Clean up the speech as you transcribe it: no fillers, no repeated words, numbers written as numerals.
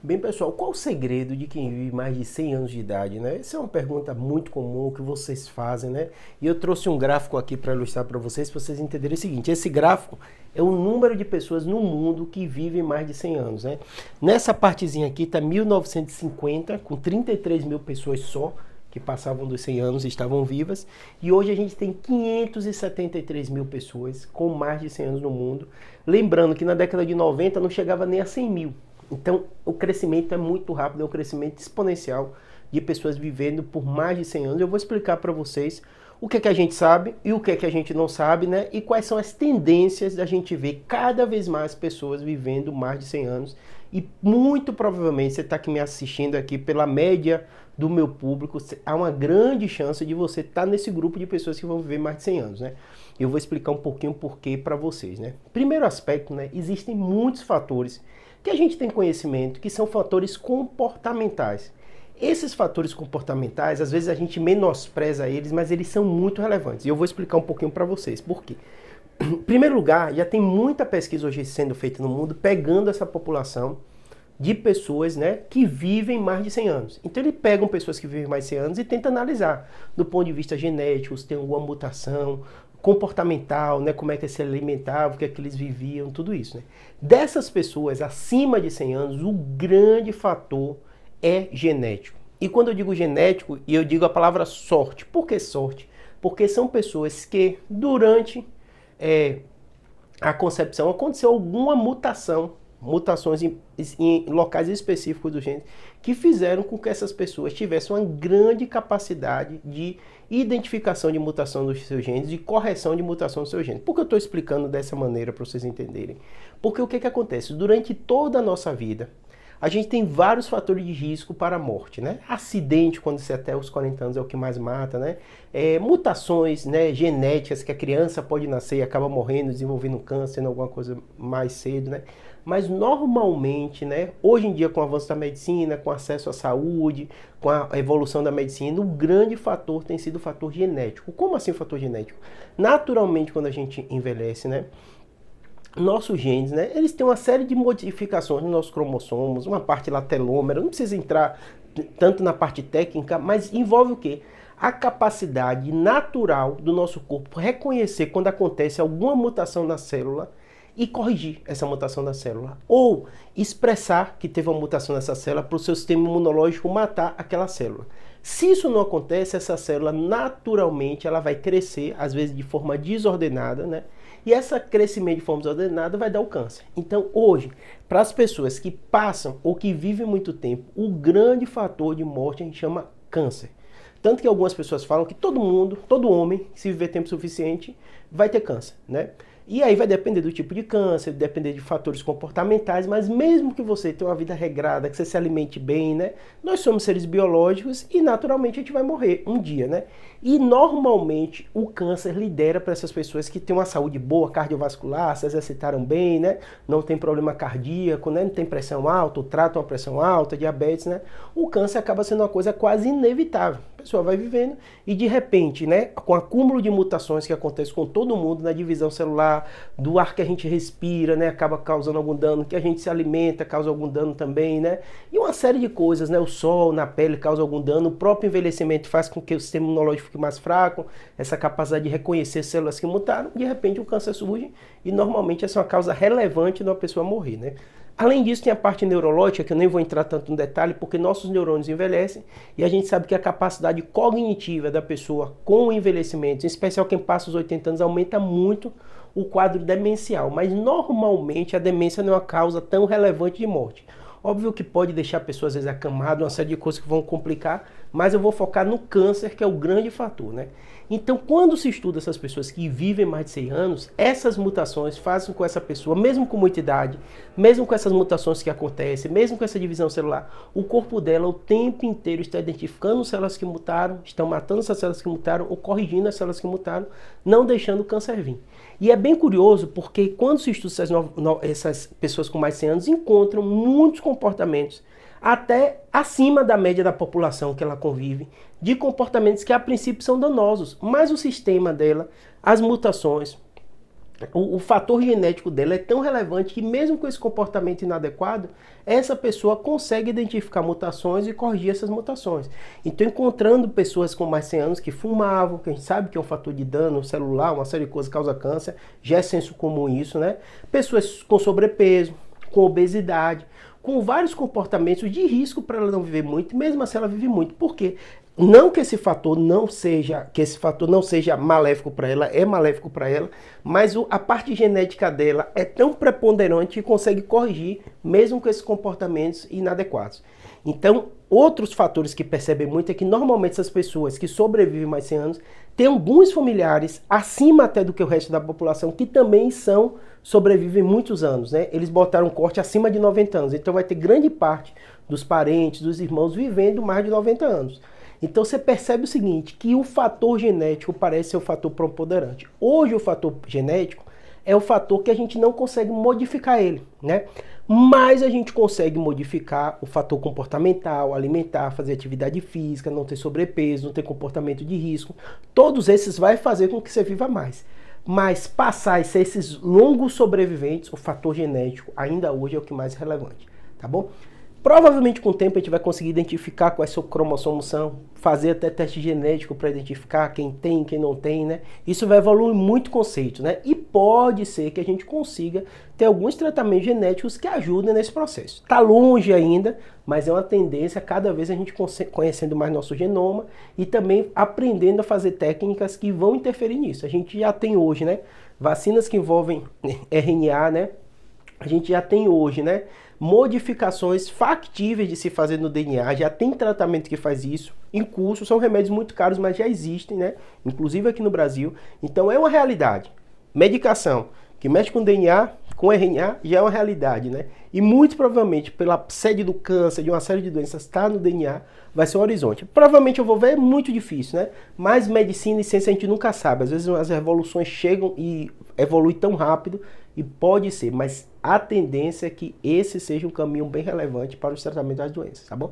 Bem, pessoal, qual o segredo de quem vive mais de 100 anos de idade, né? Essa é uma pergunta muito comum que vocês fazem, né? E eu trouxe um gráfico aqui para ilustrar para vocês entenderem o seguinte. Esse gráfico é o número de pessoas no mundo que vivem mais de 100 anos, né? Nessa partezinha aqui está 1950, com 33 mil pessoas só, que passavam dos 100 anos e estavam vivas. E hoje a gente tem 573 mil pessoas com mais de 100 anos no mundo. Lembrando que na década de 90 não chegava nem a 100 mil. Então, o crescimento é muito rápido, é um crescimento exponencial de pessoas vivendo por mais de 100 anos. Eu vou explicar para vocês o que é que a gente sabe e o que é que a gente não sabe, né? E quais são as tendências da gente ver cada vez mais pessoas vivendo mais de 100 anos. E muito provavelmente você está aqui me assistindo aqui pela média do meu público, há uma grande chance de você estar nesse grupo de pessoas que vão viver mais de 100 anos, né? Eu vou explicar um pouquinho o porquê para vocês, né? Primeiro aspecto, né? Existem muitos fatores que a gente tem conhecimento que são fatores comportamentais. Esses fatores comportamentais, às vezes a gente menospreza eles, mas eles são muito relevantes. E eu vou explicar um pouquinho para vocês por quê. Em primeiro lugar, já tem muita pesquisa hoje sendo feita no mundo pegando essa população de pessoas, né, que vivem mais de 100 anos. Então ele pegam pessoas que vivem mais de 100 anos e tenta analisar do ponto de vista genético, se tem alguma mutação, comportamental, né, como é que se alimentavam, o que é que eles viviam, tudo isso, né? Dessas pessoas acima de 100 anos, o grande fator é genético. E quando eu digo genético, eu digo a palavra sorte. Por que sorte? Porque são pessoas que durante a concepção aconteceu alguma mutações em locais específicos do gene, que fizeram com que essas pessoas tivessem uma grande capacidade de identificação de mutação dos seus genes, de correção de mutação dos seus genes. Por que eu estou explicando dessa maneira para vocês entenderem? Porque o que acontece? Durante toda a nossa vida, a gente tem vários fatores de risco para a morte, né? Acidente, quando você até os 40 anos é o que mais mata, né? Mutações, né, genéticas, que a criança pode nascer e acaba morrendo, desenvolvendo câncer, alguma coisa mais cedo, né? Mas normalmente, né, hoje em dia com o avanço da medicina, com acesso à saúde, com a evolução da medicina, o grande fator tem sido o fator genético. Como assim o fator genético? Naturalmente, quando a gente envelhece, né, nossos genes, né, eles têm uma série de modificações nos nossos cromossomos, uma parte lá telômera, não precisa entrar tanto na parte técnica, mas envolve o quê? A capacidade natural do nosso corpo reconhecer quando acontece alguma mutação na célula e corrigir essa mutação da célula. Ou expressar que teve uma mutação nessa célula para o seu sistema imunológico matar aquela célula. Se isso não acontece, essa célula naturalmente ela vai crescer, às vezes de forma desordenada, né? E esse crescimento de forma desordenada vai dar o câncer. Então, hoje, para as pessoas que passam ou que vivem muito tempo, o grande fator de morte a gente chama câncer. Tanto que algumas pessoas falam que todo mundo, todo homem, se viver tempo suficiente, vai ter câncer, né? E aí vai depender do tipo de câncer, depender de fatores comportamentais, mas mesmo que você tenha uma vida regrada, que você se alimente bem, né? Nós somos seres biológicos e naturalmente a gente vai morrer um dia, né? E normalmente o câncer lidera para essas pessoas que têm uma saúde boa, cardiovascular, se exercitaram bem, né? Não tem problema cardíaco, né? Não tem pressão alta, ou tratam a pressão alta, diabetes, né? O câncer acaba sendo uma coisa quase inevitável. A pessoa vai vivendo e de repente, né, com o acúmulo de mutações que acontece com todo mundo na divisão celular, do ar que a gente respira, né, acaba causando algum dano, que a gente se alimenta causa algum dano também, né? E uma série de coisas, né? O sol na pele causa algum dano, o próprio envelhecimento faz com que o sistema imunológico fique mais fraco, essa capacidade de reconhecer células que mutaram, de repente o câncer surge e normalmente essa é uma causa relevante de uma pessoa morrer, né? Além disso, tem a parte neurológica, que eu nem vou entrar tanto no detalhe, porque nossos neurônios envelhecem e a gente sabe que a capacidade cognitiva da pessoa com o envelhecimento, em especial quem passa os 80 anos, aumenta muito o quadro demencial. Mas normalmente a demência não é uma causa tão relevante de morte. Óbvio que pode deixar a pessoa às vezes acamada, uma série de coisas que vão complicar, mas eu vou focar no câncer, que é o grande fator, né? Então, quando se estuda essas pessoas que vivem mais de 100 anos, essas mutações fazem com essa pessoa, mesmo com muita idade, mesmo com essas mutações que acontecem, mesmo com essa divisão celular, o corpo dela o tempo inteiro está identificando células que mutaram, estão matando essas células que mutaram ou corrigindo as células que mutaram, não deixando o câncer vir. E é bem curioso porque quando se estuda essas pessoas com mais de 100 anos, encontram muitos comportamentos até acima da média da população que ela convive, de comportamentos que a princípio são danosos, mas o sistema dela, as mutações, o fator genético dela é tão relevante que mesmo com esse comportamento inadequado, essa pessoa consegue identificar mutações e corrigir essas mutações. Então, encontrando pessoas com mais de 100 anos que fumavam, que a gente sabe que é um fator de dano celular, uma série de coisas que causa câncer, já é senso comum isso, né? Pessoas com sobrepeso, com obesidade, com vários comportamentos de risco para ela não viver muito, mesmo assim ela vive muito. Por quê? Não que esse fator não seja maléfico para ela, é maléfico para ela, mas a parte genética dela é tão preponderante que consegue corrigir mesmo com esses comportamentos inadequados. Então, outros fatores que percebem muito é que normalmente essas pessoas que sobrevivem mais 100 anos têm alguns familiares acima até do que o resto da população que também sobrevivem muitos anos, né? Eles botaram um corte acima de 90 anos, então vai ter grande parte dos parentes, dos irmãos vivendo mais de 90 anos. Então você percebe o seguinte, que o fator genético parece ser o fator preponderante. Hoje o fator genético é o fator que a gente não consegue modificar ele, né? Mas a gente consegue modificar o fator comportamental, alimentar, fazer atividade física, não ter sobrepeso, não ter comportamento de risco. Todos esses vai fazer com que você viva mais. Mas passar a ser esses longos sobreviventes, o fator genético ainda hoje é o que mais é relevante, tá bom? Provavelmente com o tempo a gente vai conseguir identificar quais seus cromossomos são, fazer até teste genético para identificar quem tem, quem não tem, né? Isso vai evoluir muito o conceito, né? E pode ser que a gente consiga ter alguns tratamentos genéticos que ajudem nesse processo. Tá longe ainda, mas é uma tendência cada vez a gente conhecendo mais nosso genoma e também aprendendo a fazer técnicas que vão interferir nisso. A gente já tem hoje, né? Vacinas que envolvem RNA, né? A gente já tem hoje, né? Modificações factíveis de se fazer no DNA, já tem tratamento que faz isso, em curso, são remédios muito caros, mas já existem, né? Inclusive aqui no Brasil. Então é uma realidade. Medicação que mexe com DNA, com RNA, já é uma realidade, né? E muito provavelmente, pela sede do câncer, de uma série de doenças, está no DNA, vai ser um horizonte. Provavelmente eu vou ver, é muito difícil, né? Mas medicina e ciência a gente nunca sabe. Às vezes as revoluções chegam e evoluem tão rápido, e pode ser, mas a tendência é que esse seja um caminho bem relevante para o tratamento das doenças, tá bom?